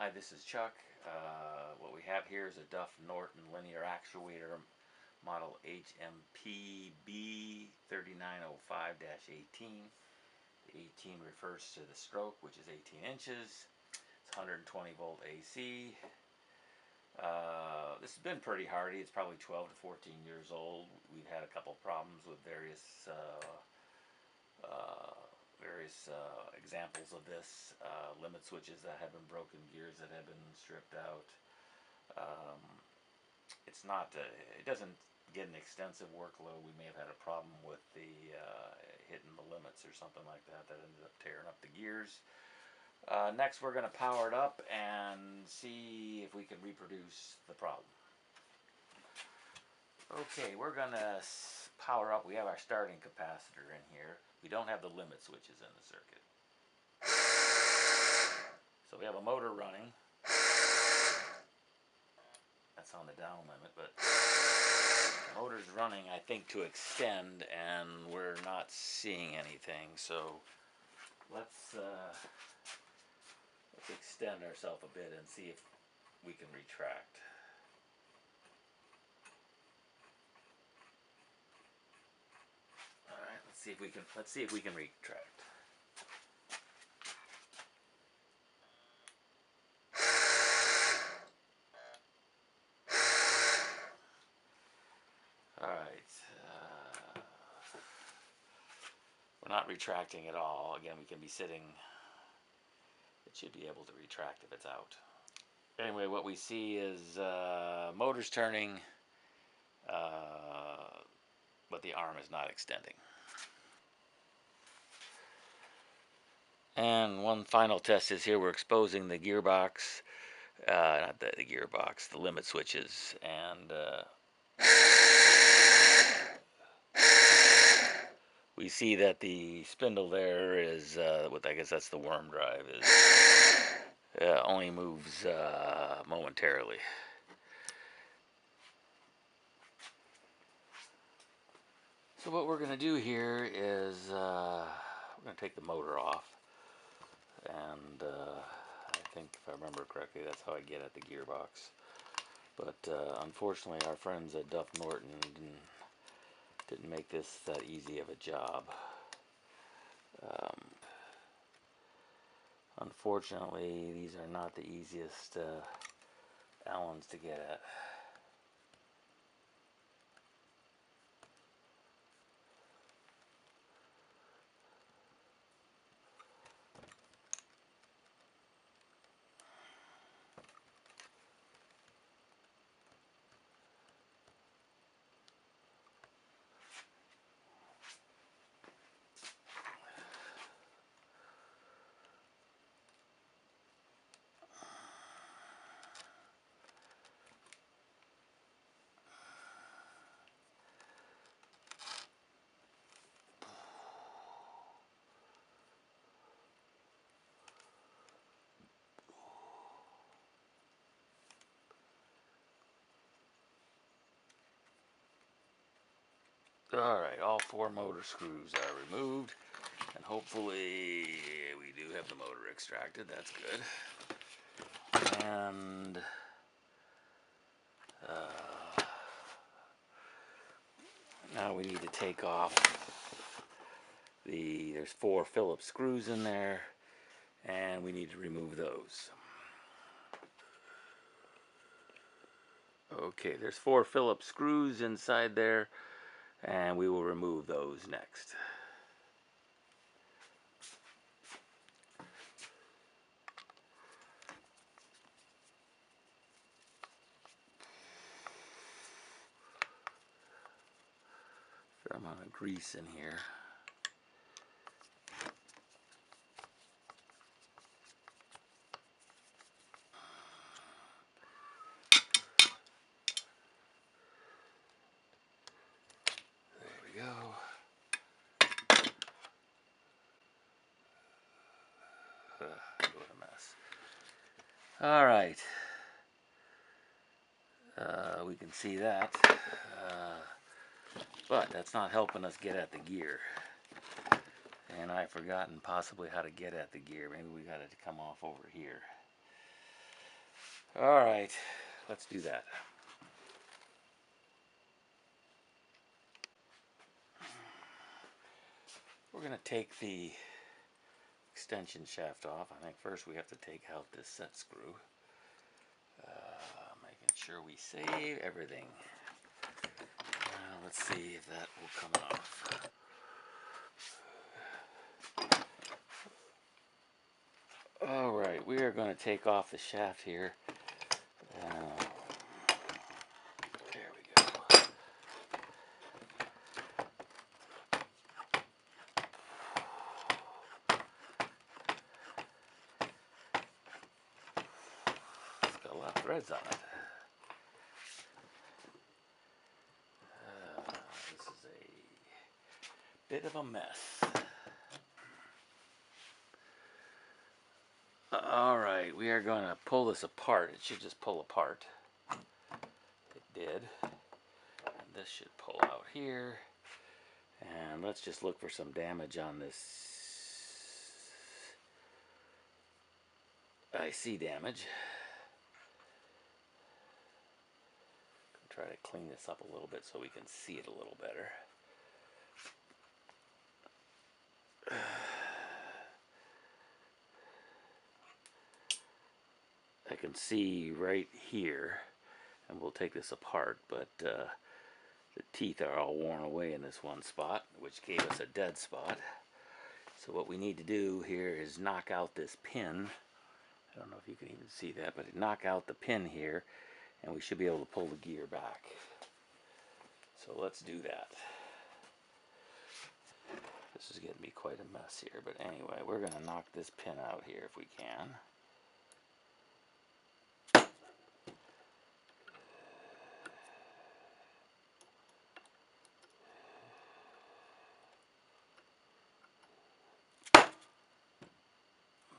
Hi, this is Chuck. What we have here is a Duff Norton Linear Actuator model HMPB 3905-18. The 18 refers to the stroke, which is 18 inches. It's 120 volt AC. This has been pretty hardy. It's probably 12 to 14 years old. We've had a couple problems with various examples of this, limit switches that have been broken, gears that have been stripped out. It's not, it doesn't get an extensive workload. We may have had a problem with the hitting the limits or something like that ended up tearing up the gears. Next we're going to power it up and see if we can reproduce the problem. Okay, we're going to power up. We have our starting capacitor in here. We don't have the limit switches in the circuit. So we have a motor running. That's on the down limit, but the motor's running, I think, to extend, and we're not seeing anything. So let's extend ourselves a bit and see if we can retract. All right, let's see if we can retract. All right, we're not retracting at all. Again, we can be sitting. It should be able to retract if it's out. Anyway, what we see is motor's turning, but the arm is not extending. And one final test is here. We're exposing the gearbox, not the gearbox, the limit switches, and we see that the spindle there is, what I guess that's the worm drive, is only moves momentarily. So what we're going to do here is we're going to take the motor off, and I think if I remember correctly that's how I get at the gearbox. But unfortunately our friends at Duff Norton didn't make this that easy of a job. Unfortunately, these are not the easiest Allens to get at. Alright, all 4 motor screws are removed, and hopefully we do have the motor extracted. That's good. And now we need to take off there's 4 Phillips screws in there, and we need to remove those. Okay, there's 4 Phillips screws inside there, and we will remove those next. Fair amount of grease in here. There we go. What a mess. All right. We can see that. But that's not helping us get at the gear. And I've forgotten possibly how to get at the gear. Maybe we got it to come off over here. All right, let's do that. We're going to take the extension shaft off. I think first we have to take out this set screw. Making sure we save everything. Let's see if that will come off. All right, we are going to take off the shaft here. There we go. It's got a lot of threads on it. This is a bit of a mess. All right, we are going to pull this apart. It should just pull apart. It did. And this should pull out here. And let's just look for some damage on this. I see damage. Try to clean this up a little bit so we can see it a little better. I can see right here, and we'll take this apart, but the teeth are all worn away in this one spot, which gave us a dead spot. So what we need to do here is knock out this pin. I don't know if you can even see that, but knock out the pin here, and we should be able to pull the gear back. So let's do that. This is getting to be quite a mess here, but anyway, we're going to knock this pin out here if we can.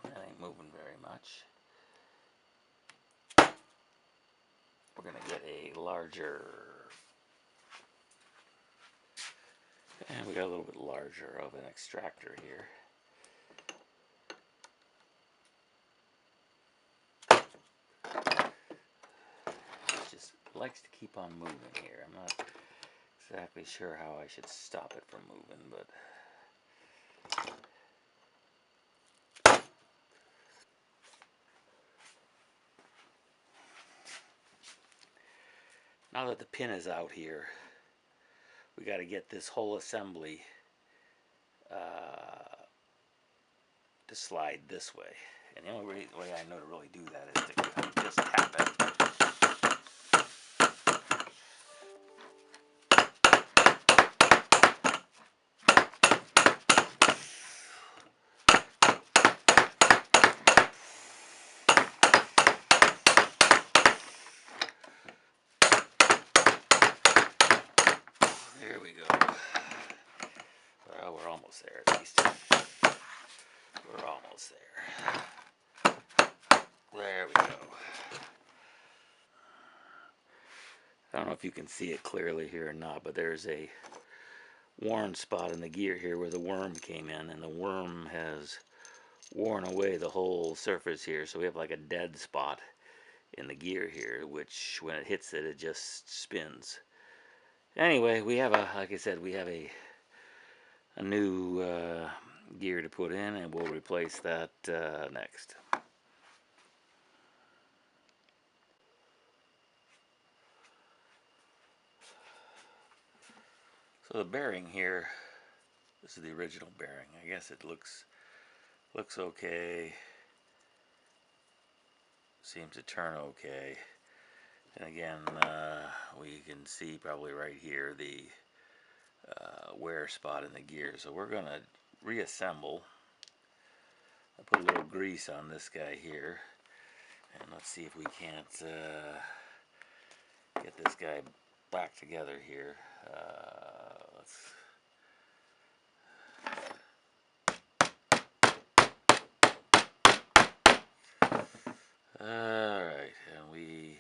That ain't moving very much. We're going to get a larger, and we got a little bit larger of an extractor here. It just likes to keep on moving here. I'm not exactly sure how I should stop it from moving, but now that the pin is out here, we got to get this whole assembly to slide this way. And the only way I know to really do that is to just tap it. There we go. Well, we're almost there at least. We're almost there. There we go. I don't know if you can see it clearly here or not, but there's a worn spot in the gear here where the worm came in, and the worm has worn away the whole surface here, so we have like a dead spot in the gear here, which when it hits it, it just spins. Anyway, we have like I said, we have a new gear to put in, and we'll replace that next. So the bearing here, this is the original bearing. I guess it looks okay. Seems to turn okay. And again, we can see probably right here the wear spot in the gear. So we're going to reassemble. I put a little grease on this guy here, and let's see if we can't get this guy back together here. Alright, and we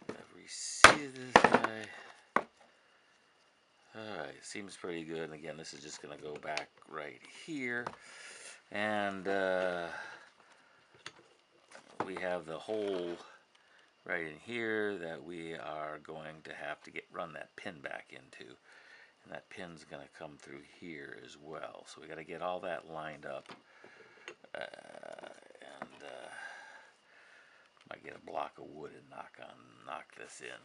have reseated this guy. Alright, seems pretty good. And again, this is just going to go back right here. And we have the hole right in here that we are going to have to run that pin back into, and that pin's going to come through here as well. So we got to get all that lined up, and might get a block of wood and knock this in.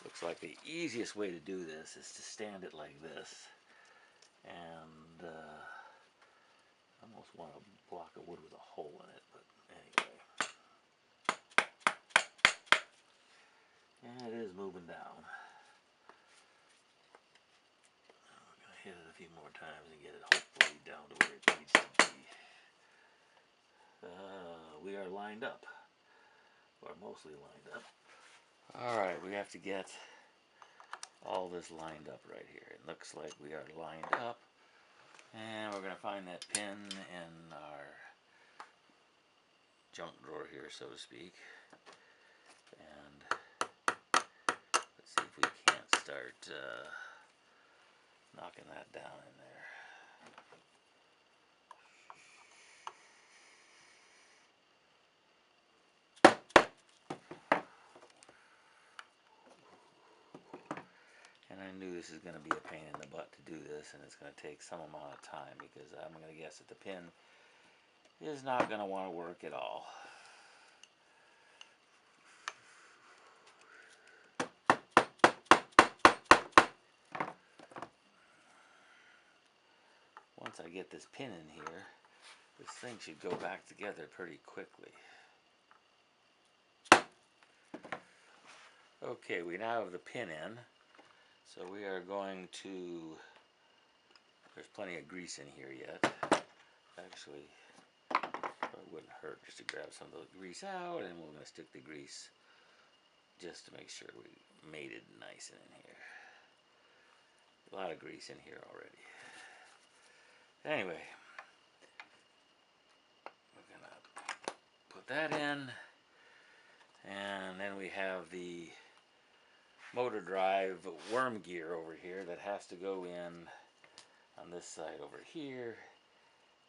Looks like the easiest way to do this is to stand it like this, and I almost want a block of wood with a hole in it, but anyway. And it is moving down. We're going to hit it a few more times and get it hopefully down to where it needs to be. We are lined up, or mostly lined up. Alright, we have to get all this lined up right here. It looks like we are lined up, and we're going to find that pin in our junk drawer here, so to speak, and let's see if we can't start knocking that down in there. And I knew this is going to be a pain in the butt to do this, and it's going to take some amount of time, because I'm going to guess that the pin is not going to want to work at all. Once I get this pin in here, this thing should go back together pretty quickly. Okay, we now have the pin in, so we are going to, there's plenty of grease in here yet. Actually, it wouldn't hurt just to grab some of the grease out, and we're going to stick the grease just to make sure we made it nice and in here. A lot of grease in here already. Anyway, we're going to put that in, and then we have the motor drive worm gear over here that has to go in on this side over here.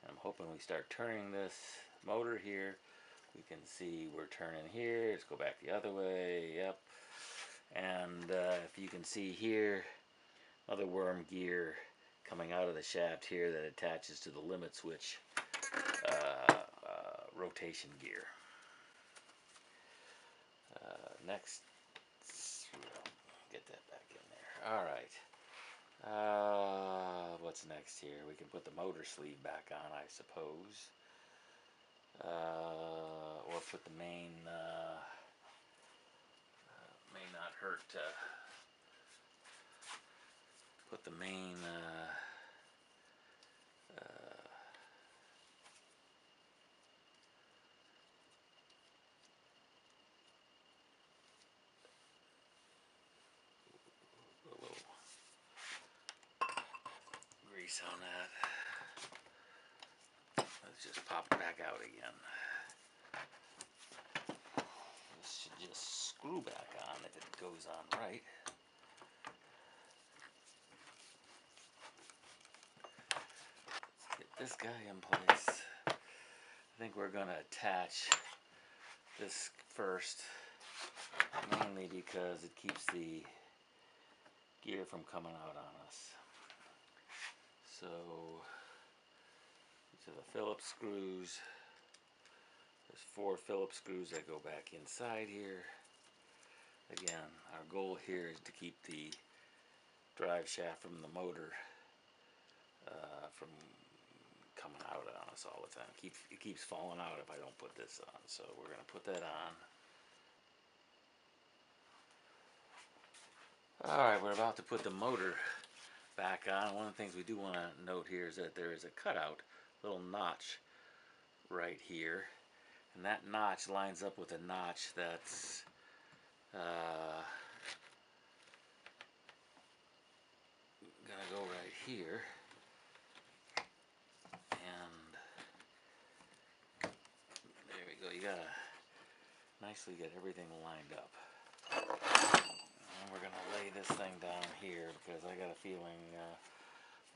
I'm hoping we start turning this motor here. We can see we're turning here. Let's go back the other way. Yep. And if you can see here, another worm gear coming out of the shaft here that attaches to the limit switch rotation gear. Next, get that back in there. All right. What's next here? We can put the motor sleeve back on, I suppose. Or put the main, may not hurt to put the main, a little grease on that. Let's just pop it back out again. This should just screw back on if it goes on right. Let's get this guy in place. I think we're going to attach this first, mainly because it keeps the gear from coming out on us. So these are the Phillips screws. There's 4 Phillips screws that go back inside here. Again, our goal here is to keep the drive shaft from the motor from coming out on us all the time. It keeps falling out if I don't put this on. So we're going to put that on. Alright, we're about to put the motor back on. One of the things we do want to note here is that there is a cutout, little notch right here. And that notch lines up with a notch that's gonna go right here. And there we go. You gotta nicely get everything lined up. And we're gonna lay this thing down here because I got a feeling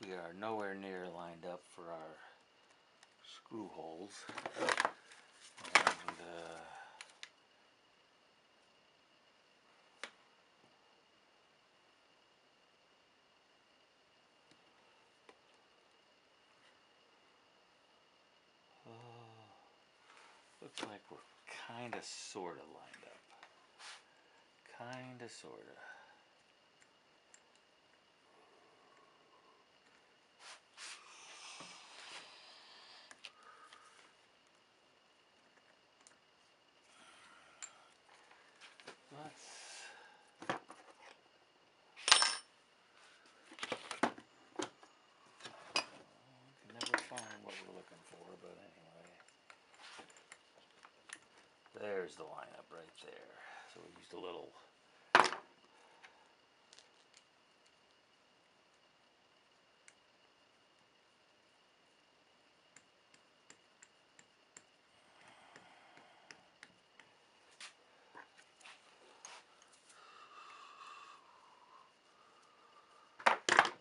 we are nowhere near lined up for our screw holes. And looks like we're kind of sort of lined up. Kind of sort of. Can never find what we're looking for, but anyway. There's the lineup right there. So we used a little.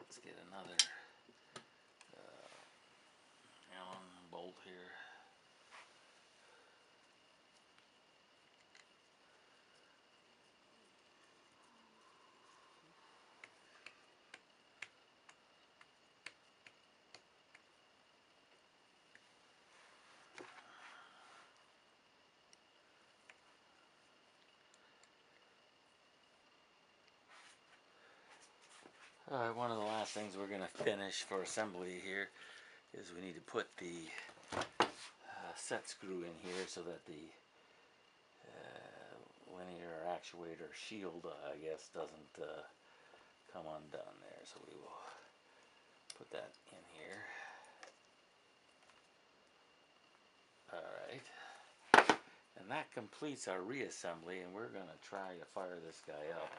Let's get another Allen bolt here. Alright, one of the last things we're going to finish for assembly here is we need to put the set screw in here so that the linear actuator shield, I guess, doesn't come undone there. So we will put that in here. Alright, and that completes our reassembly, and we're going to try to fire this guy up.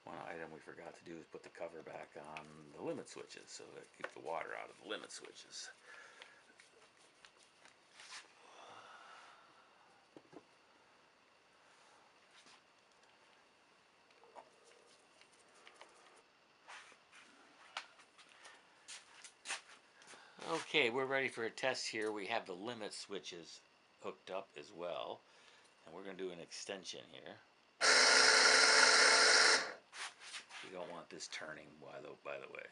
One item we forgot to do is put the cover back on the limit switches so that keep the water out of the limit switches. Okay, we're ready for a test here. We have the limit switches hooked up as well, and we're going to do an extension here. You don't want this turning, by the way.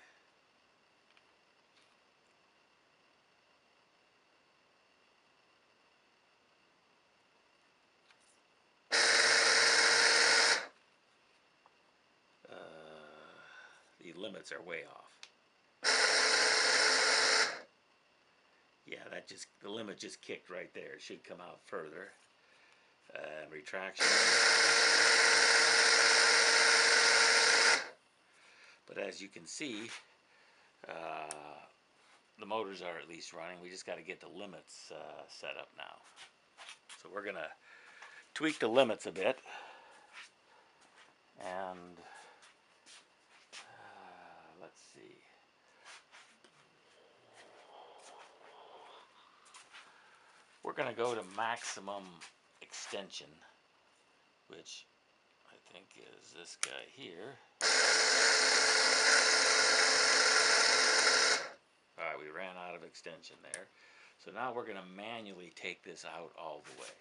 The limits are way off. Yeah, the limit just kicked right there. It should come out further. Retraction. But as you can see, the motors are at least running. We just got to get the limits set up now. So we're going to tweak the limits a bit. And let's see. We're going to go to maximum extension, which I think is this guy here. Alright, we ran out of extension there. So now we're going to manually take this out all the way.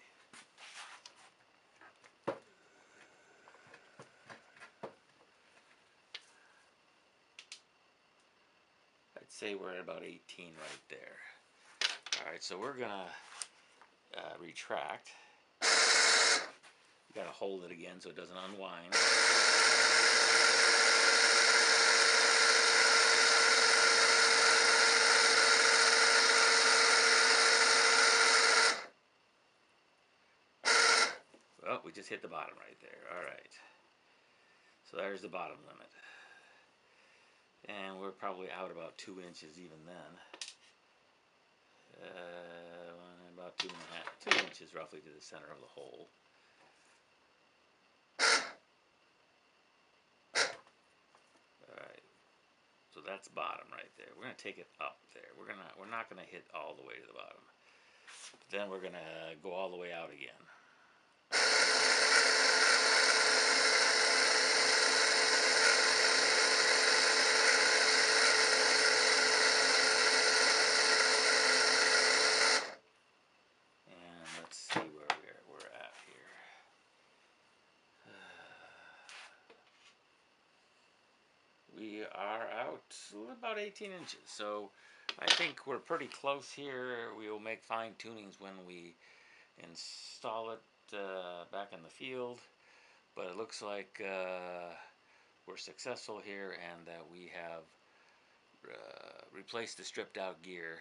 I'd say we're at about 18 right there. Alright, so we're going to retract. You got to hold it again so it doesn't unwind. Well, we just hit the bottom right there. Alright. So there's the bottom limit. And we're probably out about 2 inches even then. About 2 inches roughly to the center of the hole. Alright. So that's bottom right there. We're going to take it up there. We're not going to hit all the way to the bottom. But then we're going to go all the way out again. let's see where we're at here. We are out about 18 inches, so I think we're pretty close here. We will make fine tunings when we install it back in the field, but it looks like we're successful here and that we have replaced the stripped out gear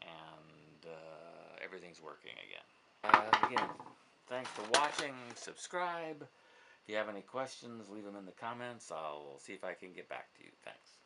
and everything's working again. Again, thanks for watching. Subscribe. If you have any questions, leave them in the comments. I'll see if I can get back to you. Thanks.